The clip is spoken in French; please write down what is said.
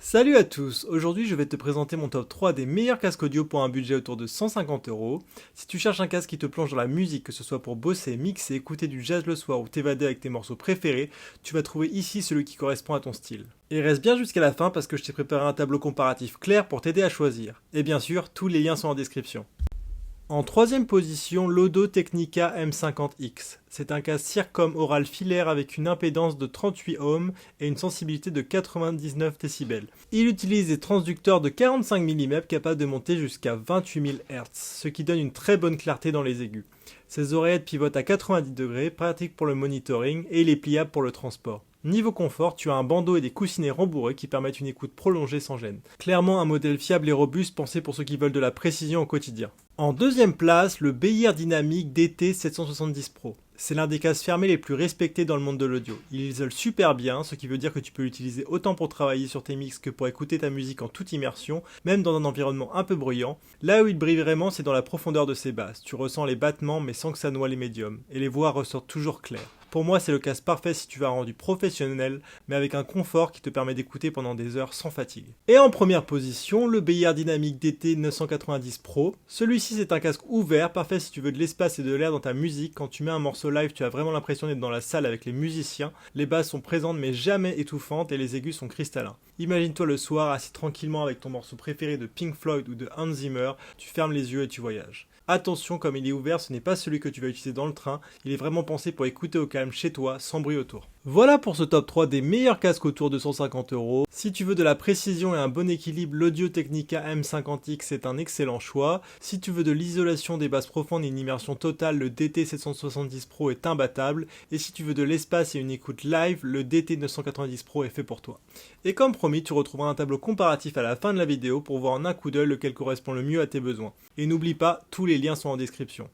Salut à tous, aujourd'hui je vais te présenter mon top 3 des meilleurs casques audio pour un budget autour de 150 €. Si tu cherches un casque qui te plonge dans la musique, que ce soit pour bosser, mixer, écouter du jazz le soir ou t'évader avec tes morceaux préférés, tu vas trouver ici celui qui correspond à ton style. Et reste bien jusqu'à la fin parce que je t'ai préparé un tableau comparatif clair pour t'aider à choisir. Et bien sûr, tous les liens sont en description. En troisième position, l'Audio Technica M50X. C'est un casque Circom oral filaire avec une impédance de 38 ohms et une sensibilité de 99 décibels. Il utilise des transducteurs de 45 mm capables de monter jusqu'à 28 000 Hz, ce qui donne une très bonne clarté dans les aigus. Ses oreillettes pivotent à 90 degrés, pratique pour le monitoring et il est pliable pour le transport. Niveau confort, tu as un bandeau et des coussinets rembourrés qui permettent une écoute prolongée sans gêne. Clairement un modèle fiable et robuste pensé pour ceux qui veulent de la précision au quotidien. En deuxième place, le Beyerdynamic DT770 Pro. C'est l'un des casques fermés les plus respectés dans le monde de l'audio. Il isole super bien, ce qui veut dire que tu peux l'utiliser autant pour travailler sur tes mix que pour écouter ta musique en toute immersion, même dans un environnement un peu bruyant. Là où il brille vraiment, c'est dans la profondeur de ses basses. Tu ressens les battements mais sans que ça noie les médiums, et les voix ressortent toujours claires. Pour moi, c'est le casque parfait si tu veux un rendu professionnel, mais avec un confort qui te permet d'écouter pendant des heures sans fatigue. Et en première position, le Beyerdynamic DT990 Pro. Celui-ci, c'est un casque ouvert, parfait si tu veux de l'espace et de l'air dans ta musique. Quand tu mets un morceau live, tu as vraiment l'impression d'être dans la salle avec les musiciens. Les basses sont présentes mais jamais étouffantes et les aigus sont cristallins. Imagine-toi le soir, assis tranquillement avec ton morceau préféré de Pink Floyd ou de Hans Zimmer, tu fermes les yeux et tu voyages. Attention, comme il est ouvert, ce n'est pas celui que tu vas utiliser dans le train, il est vraiment pensé pour écouter au calme chez toi, sans bruit autour. Voilà pour ce top 3 des meilleurs casques autour de 150 €. Si tu veux de la précision et un bon équilibre, l'Audio Technica M50X est un excellent choix. Si tu veux de l'isolation des basses profondes et une immersion totale, le DT770 Pro est imbattable. Et si tu veux de l'espace et une écoute live, le DT990 Pro est fait pour toi. Et comme promis, tu retrouveras un tableau comparatif à la fin de la vidéo pour voir en un coup d'œil lequel correspond le mieux à tes besoins. Et n'oublie pas, tous les liens sont en description.